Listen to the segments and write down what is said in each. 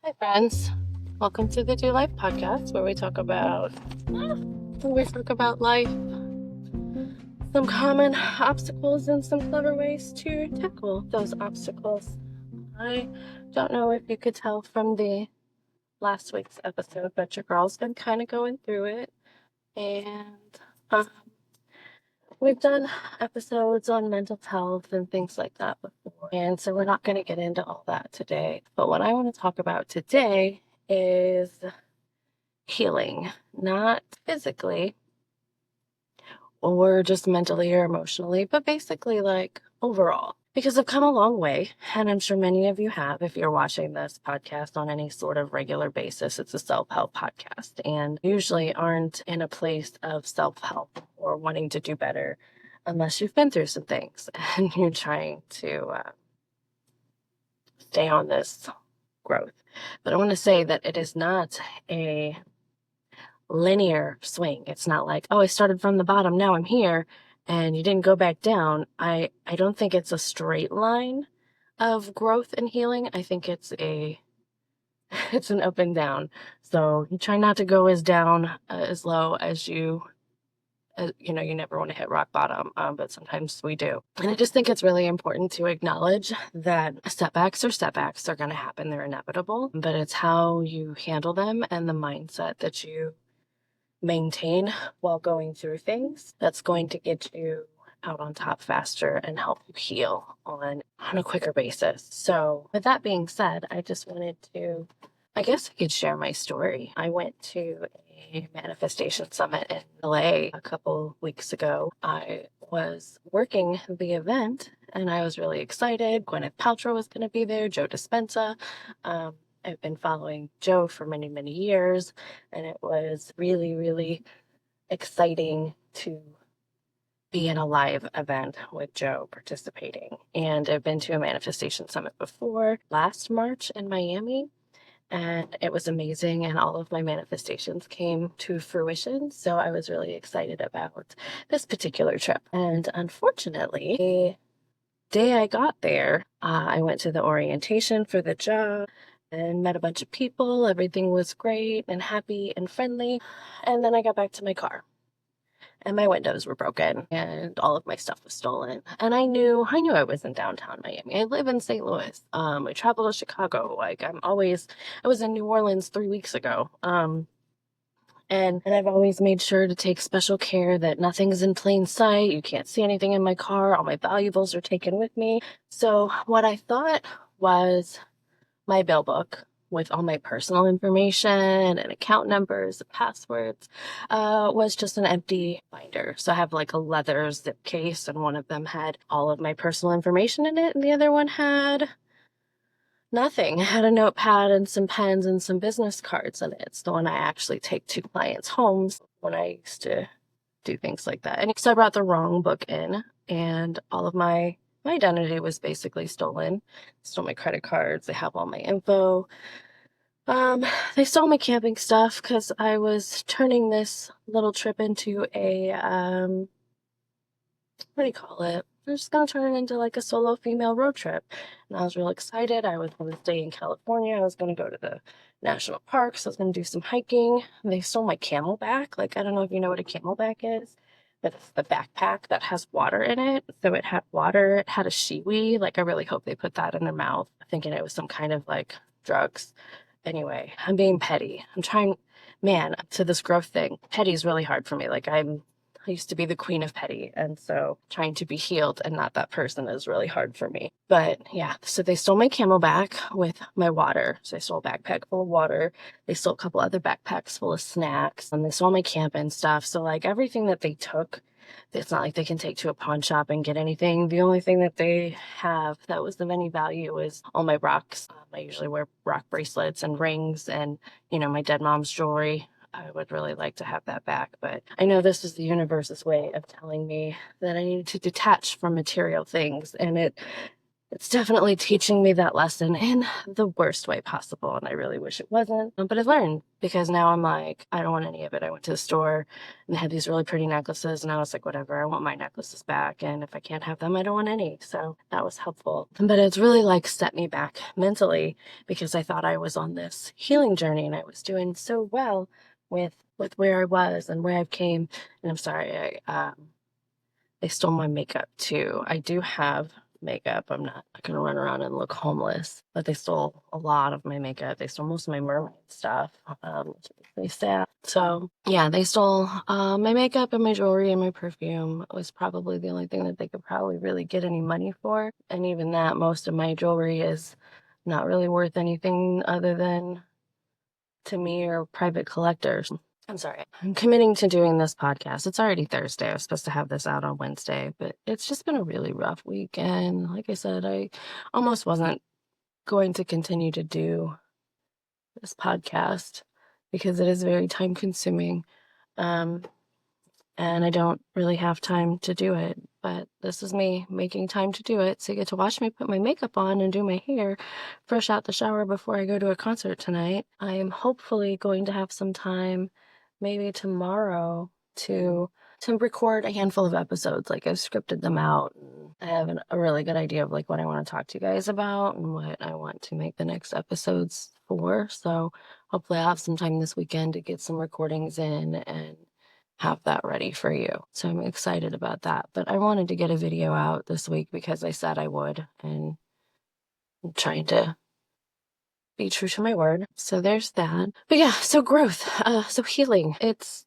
Hi, friends. Welcome to the Do Life podcast, where we talk about life, some common obstacles, and some clever ways to tackle those obstacles. I don't know if you could tell from the last week's episode, but your girl's been kind of going through it, and we've done episodes on mental health and things like that before, and so we're not going to get into all that today. But what I want to talk about today is healing, not physically or just mentally or emotionally, but basically like overall. Because I've come a long way, and I'm sure many of you have. If you're watching this podcast on any sort of regular basis, it's a self-help podcast, and usually aren't in a place of self-help or wanting to do better unless you've been through some things and you're trying to stay on this growth. But I want to say that it is not a linear swing. It's not like, oh, I started from the bottom, now I'm here, and you didn't go back down. I don't think it's a straight line of growth and healing. I think it's it's an up and down. So you try not to go as down as low as you never want to hit rock bottom, but sometimes we do. And I just think it's really important to acknowledge that setbacks are going to happen. They're inevitable, but it's how you handle them and the mindset that you maintain while going through things that's going to get you out on top faster and help you heal on a quicker basis. So with that being said, I just wanted to, I guess I could share my story. I went to a manifestation summit in LA a couple weeks ago. I was working the event and I was really excited. Gwyneth Paltrow was going to be there, Joe Dispenza. I've been following Joe for many, many years, and it was really, really exciting to be in a live event with Joe participating. And I've been to a manifestation summit before, last March in Miami, and it was amazing, and all of my manifestations came to fruition. So I was really excited about this particular trip. And unfortunately, the day I got there, I went to the orientation for the job and met a bunch of people. Everything was great and happy and friendly. And then I got back to my car and my windows were broken and all of my stuff was stolen. And I knew I was in downtown Miami. I live in St. Louis. I travel to Chicago. I was in New Orleans 3 weeks ago. And I've always made sure to take special care that nothing's in plain sight. You can't see anything in my car. All my valuables are taken with me. So what I thought was my bill book with all my personal information and account numbers and passwords was just an empty binder. So I have like a leather zip case, and one of them had all of my personal information in it, and the other one had nothing. I had a notepad and some pens and some business cards in it. It's the one I actually take to clients' homes when I used to do things like that. And so I brought the wrong book in, and all of my identity was basically stolen. Stole my credit cards. They have all my info. They stole my camping stuff because I was turning this little trip into a, what do you call it? I was just gonna turn it into like a solo female road trip. And I was real excited. I was gonna stay in California. I was gonna go to the national parks. I was gonna do some hiking. And they stole my Camelback. Like, I don't know if you know what a Camelback is, but it's the backpack that has water in it. So it had water, it had a shiwi. Like, I really hope they put that in their mouth, thinking it was some kind of like drugs. Anyway, I'm being petty. I'm trying, man, to this growth thing. Petty is really hard for me. Like, I used to be the queen of petty, and so trying to be healed and not that person is really hard for me. But yeah, so they stole my Camelback with my water. So they stole a backpack full of water. They stole a couple other backpacks full of snacks, and they stole my camping stuff. So like everything that they took, it's not like they can take to a pawn shop and get anything. The only thing that they have that was of any value is all my rocks. I usually wear rock bracelets and rings and, my dead mom's jewelry. I would really like to have that back, but I know this is the universe's way of telling me that I need to detach from material things, and it it's definitely teaching me that lesson in the worst way possible, and I really wish it wasn't. But I've learned, because now I'm like, I don't want any of it. I went to the store and they had these really pretty necklaces, and I was like, whatever, I want my necklaces back, and if I can't have them, I don't want any. So that was helpful. But it's really like set me back mentally, because I thought I was on this healing journey and I was doing so well with where I was and where I came. And I'm sorry, they stole my makeup too. I do have makeup. I'm not gonna run around and look homeless, but they stole a lot of my makeup. They stole most of my mermaid stuff. Which is really sad. So yeah, they stole my makeup and my jewelry and my perfume. It was probably the only thing that they could probably really get any money for. And even that, most of my jewelry is not really worth anything other than to me or private collectors. I'm sorry. I'm committing to doing this podcast. It's already Thursday. I was supposed to have this out on Wednesday, but it's just been a really rough week. And like I said, I almost wasn't going to continue to do this podcast because it is very time consuming. And I don't really have time to do it. But this is me making time to do it. So you get to watch me put my makeup on and do my hair fresh out the shower before I go to a concert tonight. I am hopefully going to have some time, maybe tomorrow, to record a handful of episodes. Like, I've scripted them out. I have a really good idea of like what I want to talk to you guys about and what I want to make the next episodes for. So hopefully I'll have some time this weekend to get some recordings in and have that ready for you. So I'm excited about that. But I wanted to get a video out this week because I said I would, and I'm trying to be true to my word. So there's that. But yeah, so growth, so healing. It's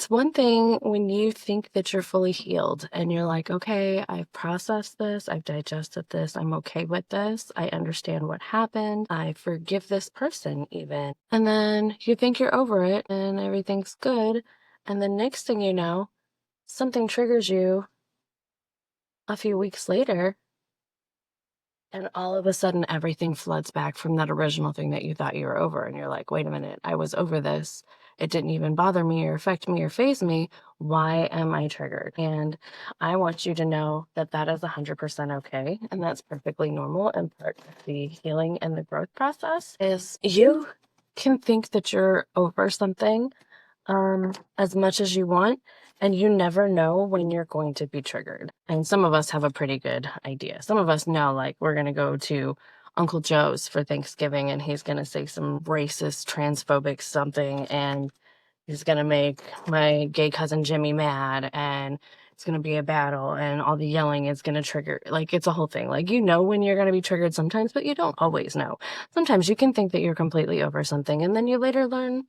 one thing when you think that you're fully healed and you're like, okay, I've processed this, I've digested this, I'm okay with this, I understand what happened, I forgive this person even. And then you think you're over it and everything's good. And the next thing you know, something triggers you a few weeks later, and all of a sudden everything floods back from that original thing that you thought you were over. And you're like, wait a minute, I was over this. It didn't even bother me or affect me or faze me. Why am I triggered? And I want you to know that that is 100% okay. And that's perfectly normal. And part of the healing and the growth process is you can think that you're over something as much as you want, and you never know when you're going to be triggered. And some of us have a pretty good idea. Some of us know, like, we're going to go to Uncle Joe's for Thanksgiving and he's going to say some racist, transphobic something, and he's going to make my gay cousin Jimmy mad, and it's going to be a battle, and all the yelling is going to trigger. Like, it's a whole thing. Like, you know when you're going to be triggered sometimes, but you don't always know. Sometimes you can think that you're completely over something, and then you later learn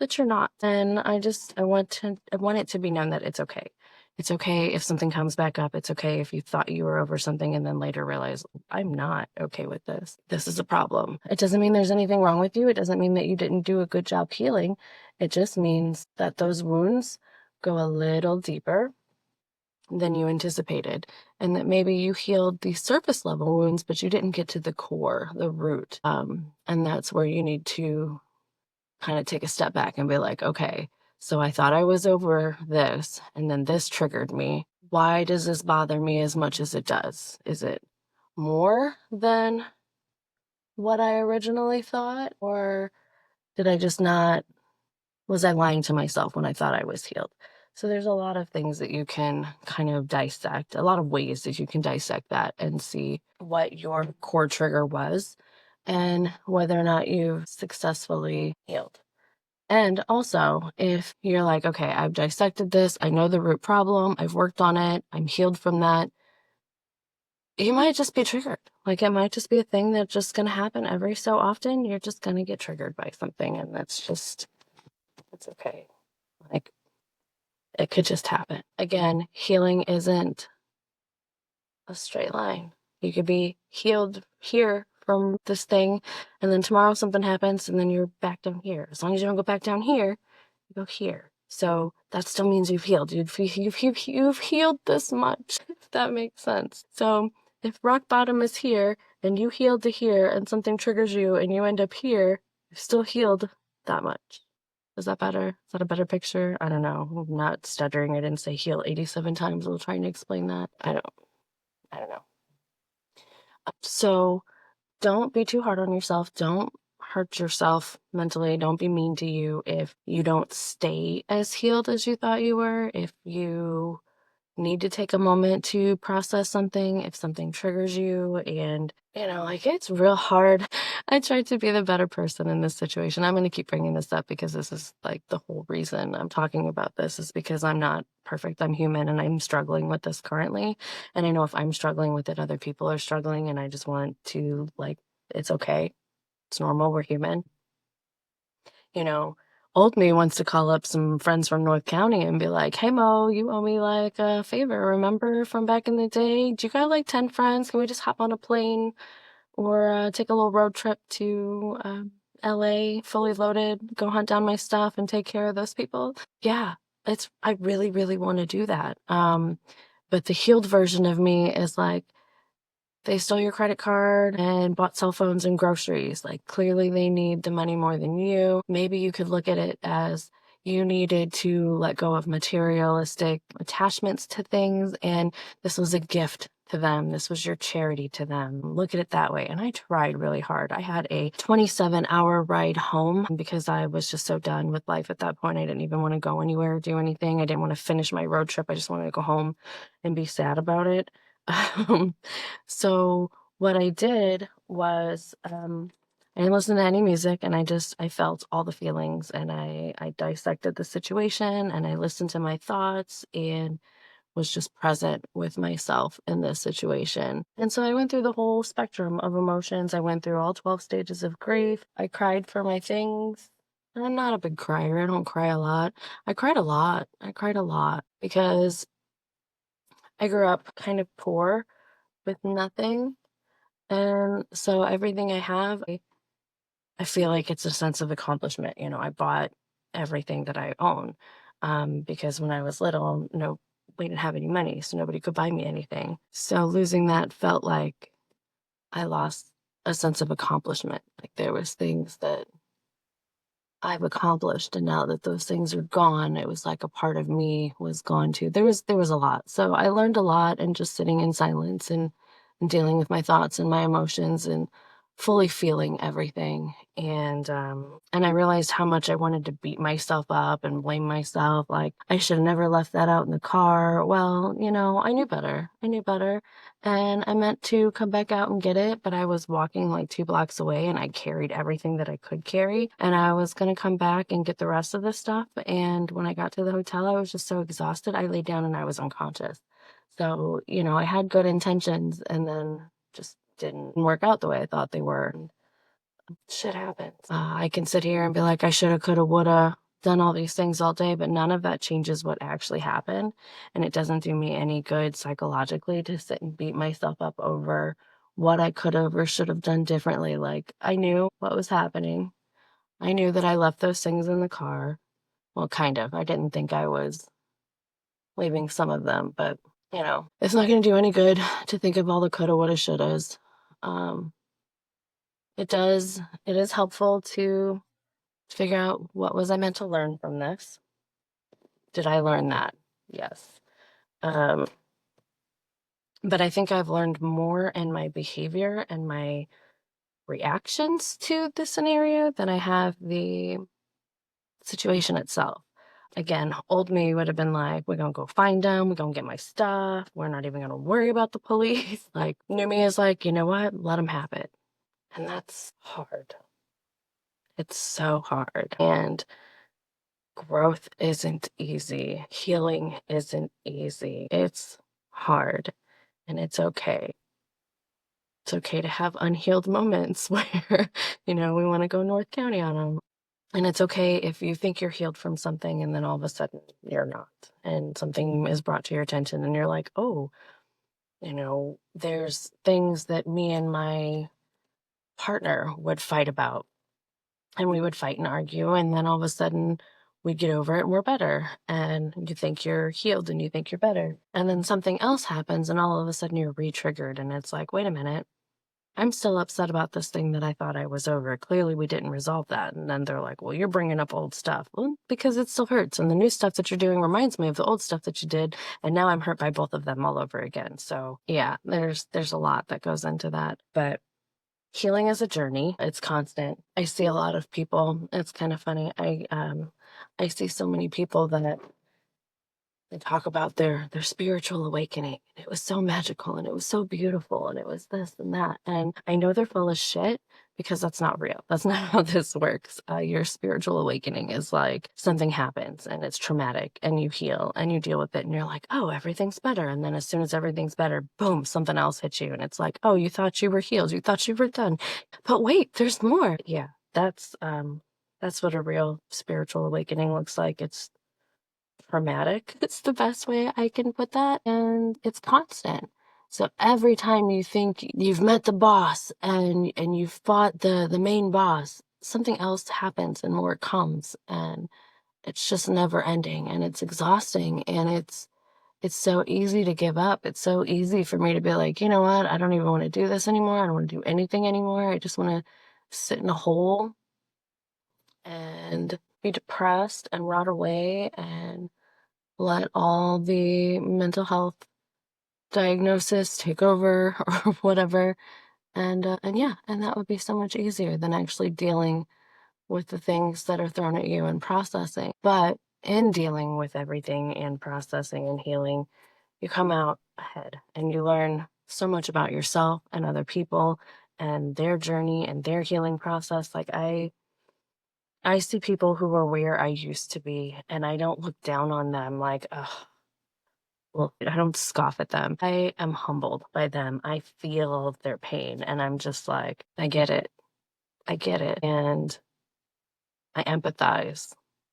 that you're not. And I want it to be known that it's okay. It's okay if something comes back up. It's okay if you thought you were over something and then later realize, I'm not okay with this. This is a problem. It doesn't mean there's anything wrong with you. It doesn't mean that you didn't do a good job healing. It just means that those wounds go a little deeper than you anticipated, and that maybe you healed the surface level wounds, but you didn't get to the core, the root. And that's where you need to kind of take a step back and be like, okay, so I thought I was over this, and then this triggered me. Why does this bother me as much as it does? Is it more than what I originally thought? Or did I just not, was I lying to myself when I thought I was healed? So there's a lot of things that you can kind of dissect, a lot of ways that you can dissect that and see what your core trigger was and whether or not you've successfully healed. And also, if you're like, okay, I've dissected this, I know the root problem, I've worked on it, I'm healed from that, you might just be triggered. Like, it might just be a thing that's just going to happen every so often. You're just going to get triggered by something, and it's okay. Like, it could just happen. Again, healing isn't a straight line. You could be healed here from this thing, and then tomorrow something happens, and then you're back down here. As long as you don't go back down here, you go here. So that still means you've healed. You've healed this much, if that makes sense. So if rock bottom is here and you healed to here and something triggers you and you end up here, you've still healed that much. Is that better? Is that a better picture? I don't know. I'm not stuttering. I didn't say heal 87 times while trying to explain that. I don't know. So don't be too hard on yourself. Don't hurt yourself mentally. Don't be mean to you if you don't stay as healed as you thought you were. If you need to take a moment to process something, if something triggers you, and like, it's real hard. I tried to be the better person in this situation. I'm going to keep bringing this up because this is like the whole reason I'm talking about this, is because I'm not perfect. I'm human and I'm struggling with this currently. And I know if I'm struggling with it, other people are struggling. And I just want to, like, it's okay. It's normal. We're human. you know, Old me wants to call up some friends from North County and be like, "Hey Mo, you owe me like a favor. Remember from back in the day? Do you got like 10 friends? Can we just hop on a plane or take a little road trip to LA fully loaded, go hunt down my stuff and take care of those people?" Yeah, I really, really want to do that. But the healed version of me is like, they stole your credit card and bought cell phones and groceries. Like, clearly they need the money more than you. Maybe you could look at it as you needed to let go of materialistic attachments to things, and this was a gift to them. This was your charity to them. Look at it that way. And I tried really hard. I had a 27-hour ride home because I was just so done with life at that point. I didn't even want to go anywhere or do anything. I didn't want to finish my road trip. I just wanted to go home and be sad about it. Um, so what I did was, I didn't listen to any music, and I felt all the feelings, and I dissected the situation, and I listened to my thoughts and was just present with myself in this situation. And so I went through the whole spectrum of emotions. I went through all 12 stages of grief. I cried for my things. And I'm not a big crier. I don't cry a lot. I cried a lot. I cried a lot because I grew up kind of poor with nothing. And so everything I have, I feel like it's a sense of accomplishment. I bought everything that I own, because when I was little, no, we didn't have any money, so nobody could buy me anything. So losing that felt like I lost a sense of accomplishment. Like, there was things that I've accomplished, and now that those things are gone, it was like a part of me was gone too. There was a lot. So I learned a lot, and just sitting in silence and dealing with my thoughts and my emotions and fully feeling everything. And I realized how much I wanted to beat myself up and blame myself, like I should have never left that out in the car. Well, I knew better. I knew better. And I meant to come back out and get it, but I was walking like 2 blocks away, and I carried everything that I could carry. And I was going to come back and get the rest of the stuff. And when I got to the hotel, I was just so exhausted. I laid down and I was unconscious. So, I had good intentions, and then just didn't work out the way I thought they were. Shit happens. I can sit here and be like, I shoulda, coulda, woulda, done all these things all day, but none of that changes what actually happened. And it doesn't do me any good psychologically to sit and beat myself up over what I could have or should have done differently. Like, I knew what was happening. I knew that I left those things in the car. Well, kind of. I didn't think I was leaving some of them, but it's not going to do any good to think of all the coulda, woulda, shouldas. Um, it is helpful to figure out, what was I meant to learn from this? Did I learn that? Yes. Um, but I think I've learned more in my behavior and my reactions to the scenario than I have the situation itself. Again, old me would have been like, we're going to go find them. We're going to get my stuff. We're not even going to worry about the police. Like, new me is like, you know what? Let them have it. And that's hard. It's so hard. And growth isn't easy. Healing isn't easy. It's hard, and it's okay. It's okay to have unhealed moments where, we want to go North County on them. And it's okay if you think you're healed from something and then all of a sudden you're not. And something is brought to your attention and you're like, oh, there's things that me and my partner would fight about. And we would fight and argue, and then all of a sudden we'd get over it and we're better. And you think you're healed and you think you're better. And then something else happens, and all of a sudden you're re-triggered. And it's like, wait a minute, I'm still upset about this thing that I thought I was over. Clearly, we didn't resolve that. And then they're like, well, you're bringing up old stuff. Well, because it still hurts. And the new stuff that you're doing reminds me of the old stuff that you did. And now I'm hurt by both of them all over again. So yeah, there's a lot that goes into that. But healing is a journey. It's constant. I see a lot of people. It's kind of funny. I see so many people that they talk about their spiritual awakening. It was so magical and it was so beautiful and it was this and that. And I know they're full of shit because that's not real. That's not how this works. Your spiritual awakening is like something happens and it's traumatic and you heal and you deal with it and you're like, oh, everything's better. And then as soon as everything's better, boom, something else hits you. And it's like, oh, you thought you were healed. You thought you were done. But wait, there's more. Yeah, that's what a real spiritual awakening looks like. It's traumatic. It's the best way I can put that. And it's constant. So every time you think you've met the boss and you've fought the main boss, something else happens and more comes. And it's just never ending and it's exhausting and it's so easy to give up. It's so easy for me to be like, you know what? I don't even want to do this anymore. I don't want to do anything anymore. I just want to sit in a hole and be depressed and rot away and let all the mental health diagnosis take over or whatever. And yeah, and that would be so much easier than actually dealing with the things that are thrown at you and processing. But in dealing with everything and processing and healing, you come out ahead and you learn so much about yourself and other people and their journey and their healing process. Like I see people who are where I used to be and I don't look down on them like, oh, well, I don't scoff at them. I am humbled by them. I feel their pain and I'm just like, I get it. I get it. And I empathize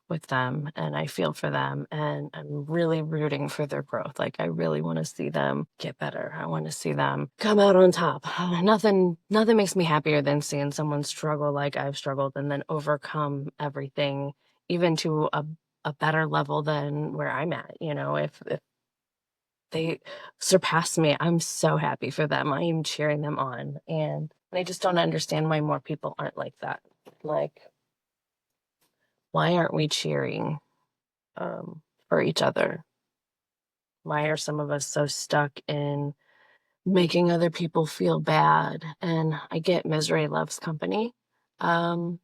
with them and I feel for them and I'm really rooting for their growth. Like I really want to see them get better. I want to see them come out on top. Nothing makes me happier than seeing someone struggle like I've struggled and then overcome everything even to a better level than where I'm at. You know, if they surpass me, I'm so happy for them. I am cheering them on. And I just don't understand why more people aren't like that. Like, why aren't we cheering for each other? Why are some of us so stuck in making other people feel bad? And I get misery loves company. Um,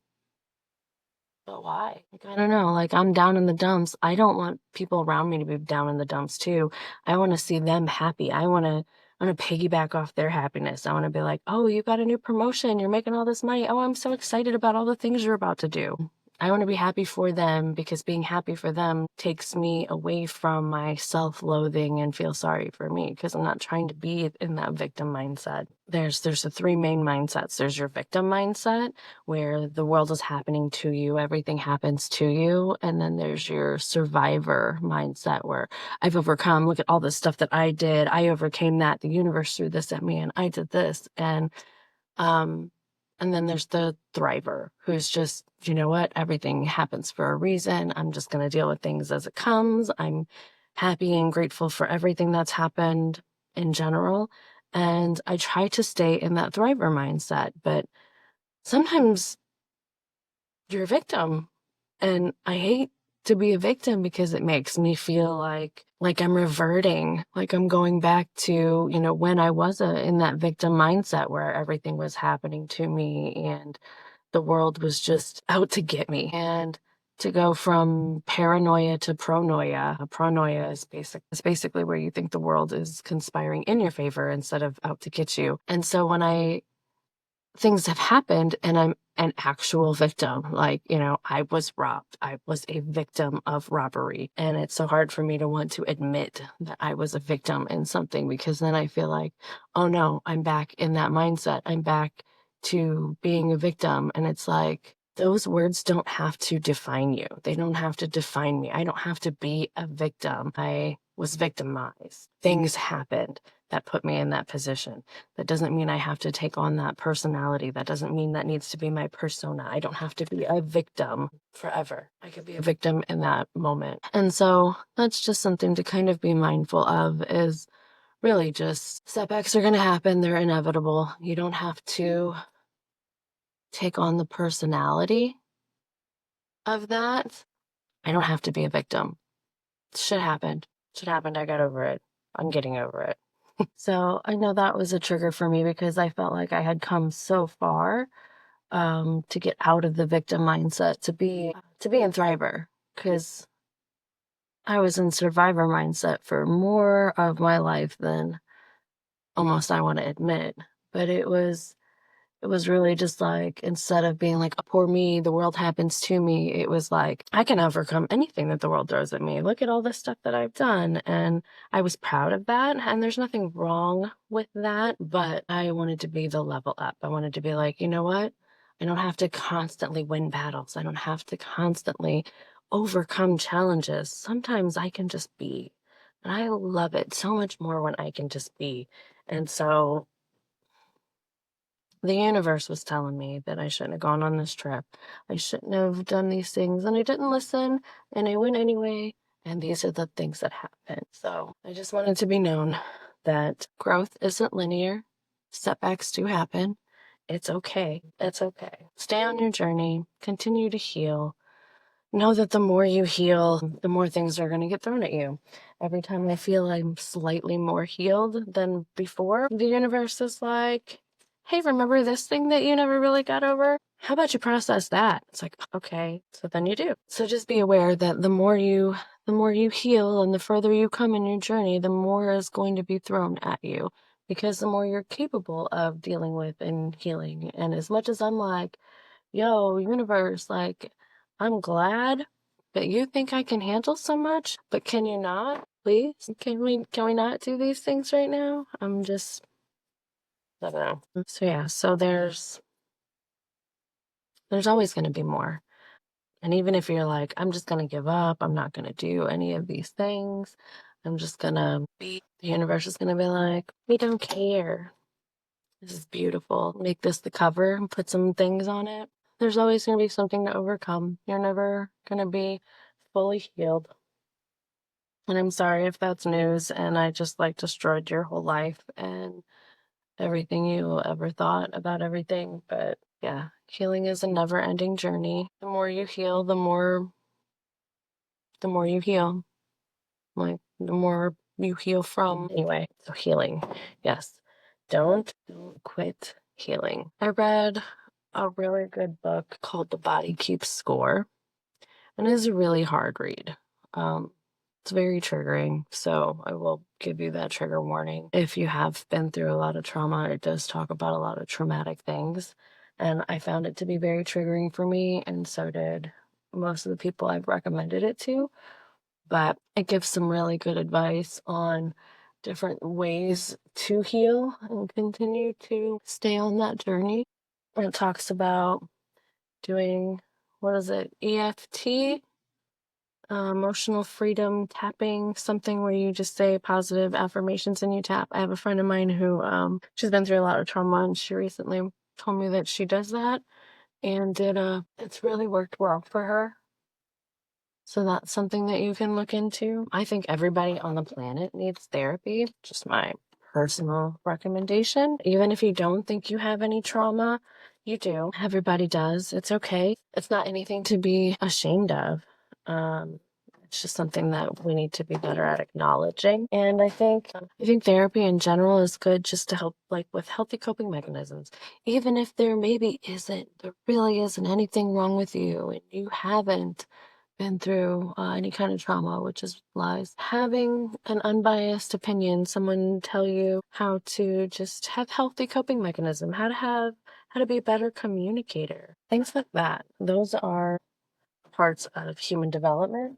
but why? Like, I don't know. Like, I'm down in the dumps. I don't want people around me to be down in the dumps too. I want to see them happy. I want to piggyback off their happiness. I want to be like, oh, you got a new promotion. You're making all this money. Oh, I'm so excited about all the things you're about to do. I want to be happy for them because being happy for them takes me away from my self-loathing and feel sorry for me because I'm not trying to be in that victim mindset. There's the three main mindsets. There's your victim mindset where the world is happening to you, everything happens to you. And then there's your survivor mindset where I've overcome, look at all the stuff that I did. I overcame that. The universe threw this at me and I did this. Um, and then there's the thriver who's just, you know what, everything happens for a reason. I'm just going to deal with things as it comes. I'm happy and grateful for everything that's happened in general. And I try to stay in that thriver mindset, but sometimes you're a victim. And I hate to be a victim because it makes me feel like I'm reverting, like I'm going back to, you know, when I was in that victim mindset where everything was happening to me and the world was just out to get me. And to go from paranoia to pronoia. Pronoia is basically where you think the world is conspiring in your favor instead of out to get you. And so when things have happened and I'm an actual victim. Like, you know, I was robbed. I was a victim of robbery. And it's so hard for me to want to admit that I was a victim in something because then I feel like, oh no, I'm back in that mindset. I'm back to being a victim. And it's like, those words don't have to define you. They don't have to define me. I don't have to be a victim. I was victimized. Things happened that put me in that position. That doesn't mean I have to take on that personality. That doesn't mean that needs to be my persona. I don't have to be a victim forever. I could be a victim in that moment. And so that's just something to kind of be mindful of is really just setbacks are going to happen. They're inevitable. You don't have to take on the personality of that. I don't have to be a victim. Shit happened. Shit happened. I got over it. I'm getting over it. So I know that was a trigger for me because I felt like I had come so far to get out of the victim mindset to be in thriver, because I was in survivor mindset for more of my life than almost I want to admit. But it was really just like, instead of being like, oh, poor me, the world happens to me, it was like, I can overcome anything that the world throws at me. Look at all this stuff that I've done. And I was proud of that. And there's nothing wrong with that. But I wanted to be the level up. I wanted to be like, you know what? I don't have to constantly win battles. I don't have to constantly overcome challenges. Sometimes I can just be. And I love it so much more when I can just be. And so the universe was telling me that I shouldn't have gone on this trip. I shouldn't have done these things. And I didn't listen, and I went anyway. And these are the things that happened. So I just wanted to be known that growth isn't linear. Setbacks do happen. It's okay. It's okay. Stay on your journey. Continue to heal. Know that the more you heal, the more things are going to get thrown at you. Every time I feel I'm slightly more healed than before, the universe is like, hey, remember this thing that you never really got over? How about you process that? It's like, okay, so then you do. So just be aware that the more you heal and the further you come in your journey, the more is going to be thrown at you, because the more you're capable of dealing with and healing. And as much as I'm like, yo, universe, like, I'm glad that you think I can handle so much, but can you not? Please? Can we not do these things right now? I don't know. So yeah, so there's always gonna be more. And even if you're like, I'm just gonna give up, I'm not gonna do any of these things, I'm just gonna be, the universe is gonna be like, we don't care. This is beautiful. Make this the cover and put some things on it. There's always going to be something to overcome. You're never going to be fully healed. And I'm sorry if that's news and I just like destroyed your whole life and everything you ever thought about everything. But yeah, healing is a never ending journey. The more you heal, the more you heal. Like, the more you heal from. Anyway, so healing. Yes. Don't quit healing. I read a really good book called The Body Keeps Score, and it is a really hard read. It's very triggering, so I will give you that trigger warning. If you have been through a lot of trauma, it does talk about a lot of traumatic things, and I found it to be very triggering for me, and so did most of the people I've recommended it to. But it gives some really good advice on different ways to heal and continue to stay on that journey. And it talks about doing, what is it, EFT, emotional freedom tapping, something where you just say positive affirmations and you tap. I have a friend of mine who, she's been through a lot of trauma, and she recently told me that she does that, and it's really worked well for her. So that's something that you can look into. I think everybody on the planet needs therapy. Just my personal recommendation. Even if you don't think you have any trauma, you do. Everybody does. It's okay. It's not anything to be ashamed of. It's just something that we need to be better at acknowledging. And I think therapy in general is good just to help, like, with healthy coping mechanisms. Even if there really isn't anything wrong with you and you haven't been through any kind of trauma, which is lies. Having an unbiased opinion, someone tell you how to just have healthy coping mechanism, how to be a better communicator, things like that. Those are parts of human development,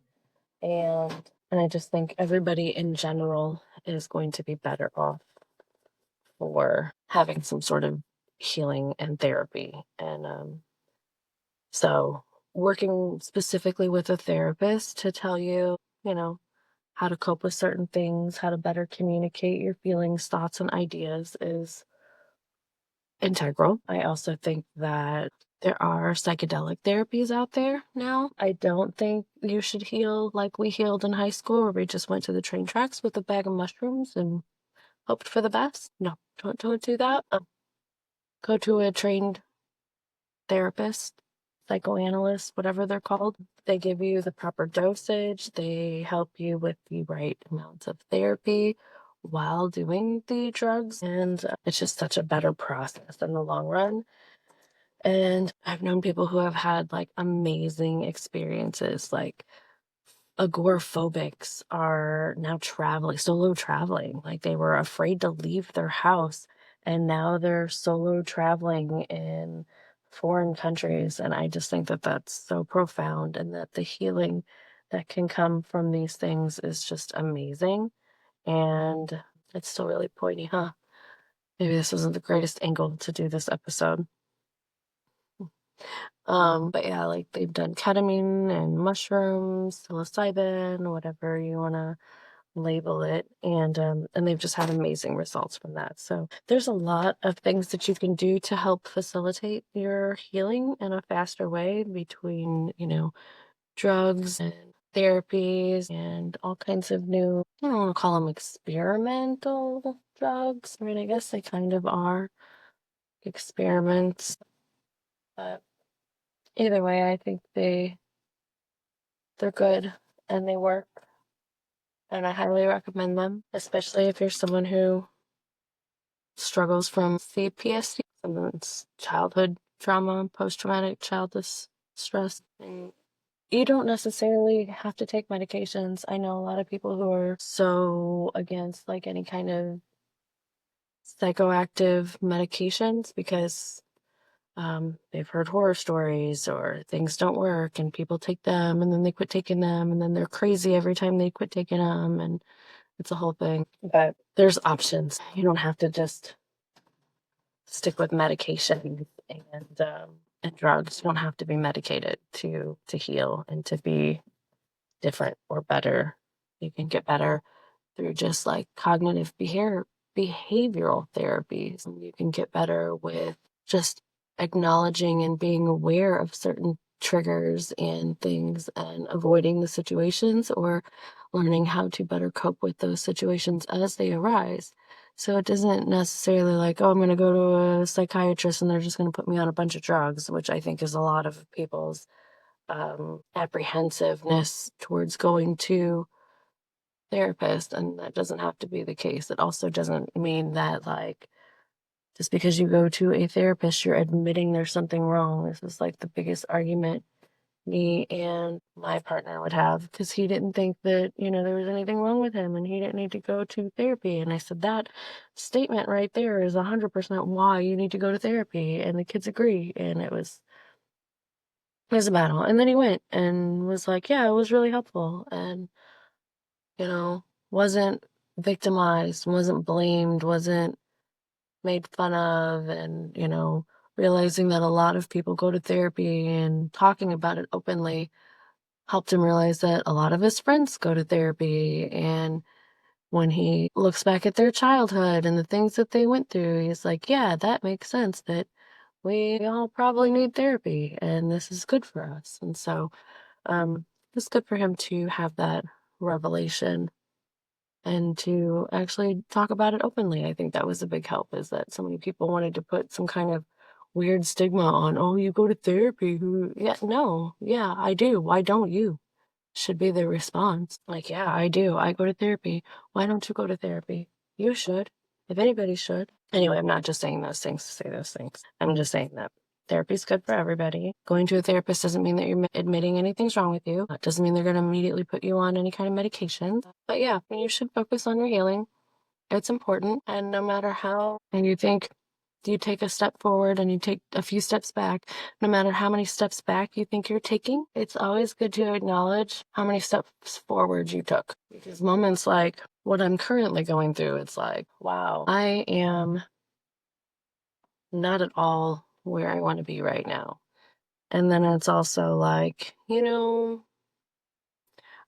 and I just think everybody in general is going to be better off for having some sort of healing and therapy. And so working specifically with a therapist to tell you, how to cope with certain things, how to better communicate your feelings, thoughts, and ideas is integral. I also think that there are psychedelic therapies out there now. I don't think you should heal like we healed in high school, where we just went to the train tracks with a bag of mushrooms and hoped for the best. No, don't do that. Go to a trained therapist, psychoanalyst, whatever they're called. They give you the proper dosage. They help you with the right amounts of therapy while doing the drugs. And it's just such a better process in the long run. And I've known people who have had like amazing experiences, like agoraphobics are now solo traveling. Like they were afraid to leave their house and now they're solo traveling in foreign countries. And I just think that that's so profound and that the healing that can come from these things is just amazing. And it's still really pointy, huh? Maybe this wasn't the greatest angle to do this episode. But yeah, like they've done ketamine and mushrooms, psilocybin, whatever you want to label it, and they've just had amazing results from that. So there's a lot of things that you can do to help facilitate your healing in a faster way between, drugs and therapies and all kinds of new, I don't want to call them experimental drugs. I mean, I guess they kind of are experiments, but either way, I think they're good and they work, and I highly recommend them, especially if you're someone who struggles from CPSD, someone's childhood trauma, post-traumatic childhood stress. And you don't necessarily have to take medications. I know a lot of people who are so against like any kind of psychoactive medications because they've heard horror stories or things don't work and people take them and then they quit taking them and then they're crazy every time they quit taking them and it's a whole thing. But there's options. You don't have to just stick with medication and drugs. You don't have to be medicated to heal and to be different or better. You can get better through just like cognitive behavioral therapies. You can get better with just acknowledging and being aware of certain triggers and things and avoiding the situations or learning how to better cope with those situations as they arise. So it isn't necessarily like, oh, I'm going to go to a psychiatrist and they're just going to put me on a bunch of drugs, which I think is a lot of people's apprehensiveness towards going to therapist, and that doesn't have to be the case. It also doesn't mean that like just because you go to a therapist you're admitting there's something wrong. This is like the biggest argument me and my partner would have because he didn't think that there was anything wrong with him and he didn't need to go to therapy. And I said that statement right there is 100% why you need to go to therapy, and the kids agree. And it was a battle, and then he went and was like, yeah, it was really helpful, and wasn't victimized, wasn't blamed, wasn't made fun of, and, realizing that a lot of people go to therapy and talking about it openly helped him realize that a lot of his friends go to therapy. And when he looks back at their childhood and the things that they went through, he's like, yeah, that makes sense that we all probably need therapy and this is good for us. And so, it's good for him to have that revelation and to actually talk about it openly. I think that was a big help, is that so many people wanted to put some kind of weird stigma on, oh, you go to therapy. Yeah, no, yeah, I do. Why don't you? Should be the response. Like, yeah, I do. I go to therapy. Why don't you go to therapy? You should. If anybody should. Anyway, I'm not just saying those things to say those things. I'm just saying that therapy's good for everybody. Going to a therapist doesn't mean that you're admitting anything's wrong with you. It doesn't mean they're going to immediately put you on any kind of medication. But yeah, you should focus on your healing. It's important. And no matter how, and you think you take a step forward and you take a few steps back, no matter how many steps back you think you're taking, it's always good to acknowledge how many steps forward you took. Because moments like what I'm currently going through, it's like, wow, I am not at all where I want to be right now. And then it's also like, I'm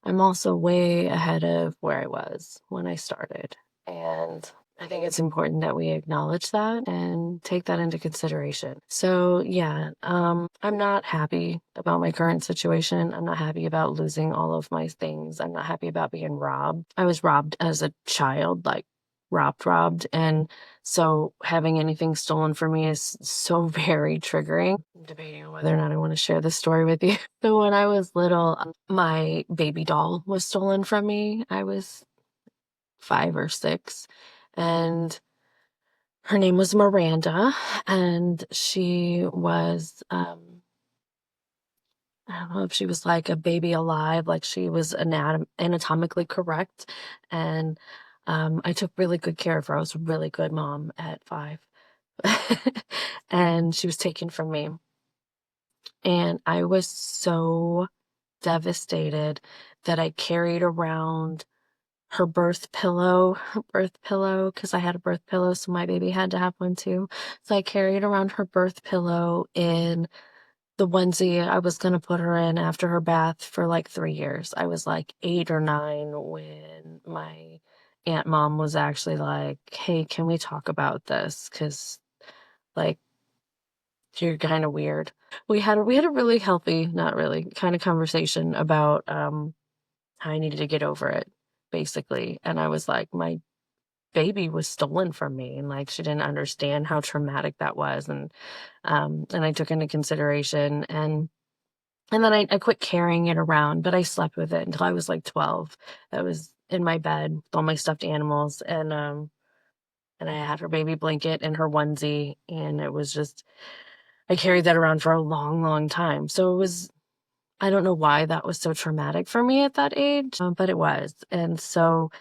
also way ahead of where I was when I started. And I think it's important that we acknowledge that and take that into consideration. So yeah, I'm not happy about my current situation. I'm not happy about losing all of my things. I'm not happy about being robbed. I was robbed as a child, like robbed. And so having anything stolen from me is so very triggering. I'm debating on whether or not I want to share this story with you. So when I was little, my baby doll was stolen from me. I was 5 or 6, and her name was Miranda, and she was, I don't know if she was like a baby alive, like she was anatomically correct. And I took really good care of her. I was a really good mom at 5. And she was taken from me. And I was so devastated that I carried around her birth pillow, because I had a birth pillow, so my baby had to have one too. So I carried around her birth pillow in the onesie I was gonna put her in after her bath for like 3 years. I was like 8 or 9 when my aunt mom was actually like, "Hey, can we talk about this? Because like, you're kinda weird." We had a really healthy, not really, kinda conversation about, how I needed to get over it, basically. And I was like, "My baby was stolen from me," and, like, she didn't understand how traumatic that was. And I took into consideration, and then I quit carrying it around, but I slept with it until I was, like, 12. I was in my bed with all my stuffed animals, and I had her baby blanket and her onesie, and it was just I carried that around for a long, long time. So it was I don't know why that was so traumatic for me at that age, but it was. And so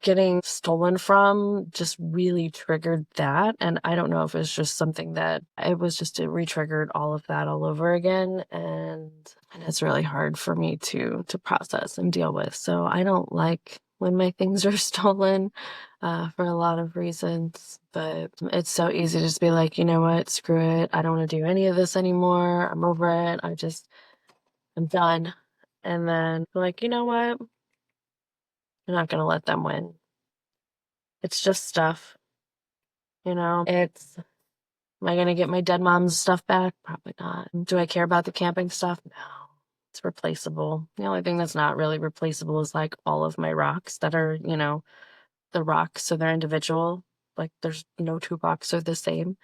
getting stolen from just really triggered that. And I don't know if it's just something that it was just it re-triggered all of that all over again. And it's really hard for me to process and deal with. So I don't like when my things are stolen for a lot of reasons. But it's so easy to just be like, you know what, screw it. I don't want to do any of this anymore. I'm over it. I'm done. And then like, you know what? I'm not gonna let them win. It's just stuff, you know? Am I gonna get my dead mom's stuff back? Probably not. Do I care about the camping stuff? No. It's replaceable. The only thing that's not really replaceable is like all of my rocks that are, the rocks, so they're individual. Like there's no two rocks are the same.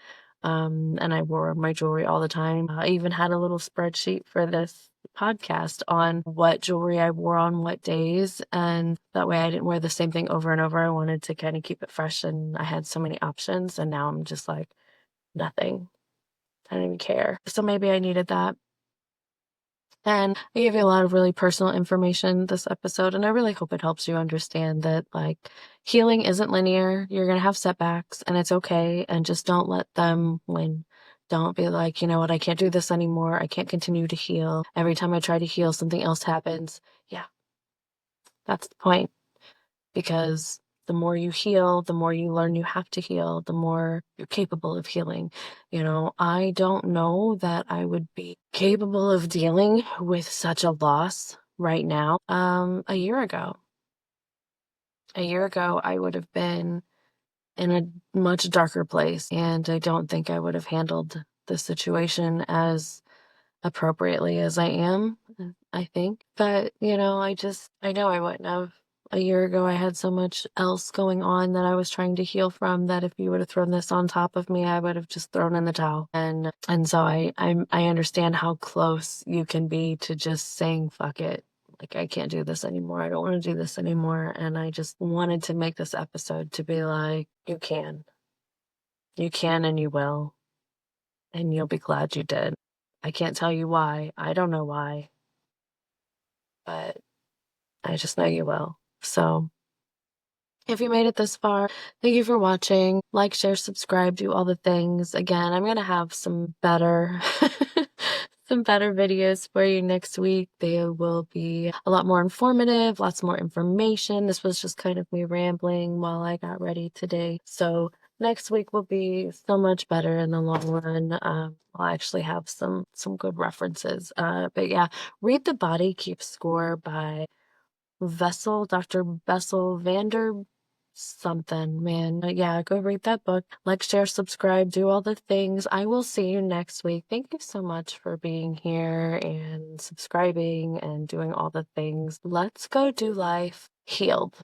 And I wore my jewelry all the time. I even had a little spreadsheet for this podcast on what jewelry I wore on what days. And that way I didn't wear the same thing over and over. I wanted to kind of keep it fresh, and I had so many options. And now I'm just like, nothing. I don't even care. So maybe I needed that. And I gave you a lot of really personal information this episode, and I really hope it helps you understand that, like, healing isn't linear. You're going to have setbacks, and it's okay. And just don't let them win. Don't be like, you know what, I can't do this anymore. I can't continue to heal. Every time I try to heal, something else happens. Yeah, that's the point. Because the more you heal, the more you learn you have to heal, the more you're capable of healing. I don't know that I would be capable of dealing with such a loss right now. A year ago. A year ago, I would have been in a much darker place, and I don't think I would have handled the situation as appropriately as I am, I think. But, I know I wouldn't have. A year ago, I had so much else going on that I was trying to heal from, that if you would have thrown this on top of me, I would have just thrown in the towel. And so I understand how close you can be to just saying, fuck it. Like, I can't do this anymore. I don't want to do this anymore. And I just wanted to make this episode to be like, you can. You can and you will. And you'll be glad you did. I can't tell you why. I don't know why, but I just know you will. So if you made it this far, thank you for watching. Like, share, subscribe, do all the things. Again, I'm going to have some better some better videos for you next week. They will be a lot more informative, lots more information. This was just kind of me rambling while I got ready today. So next week will be so much better in the long run. I'll actually have some good references. But yeah, Read the Body Keeps Score by Dr. Bessel Vander something, man. Yeah, go read that book. Like, share, subscribe, do all the things. I will see you next week. Thank you so much for being here and subscribing and doing all the things. Let's go do life healed.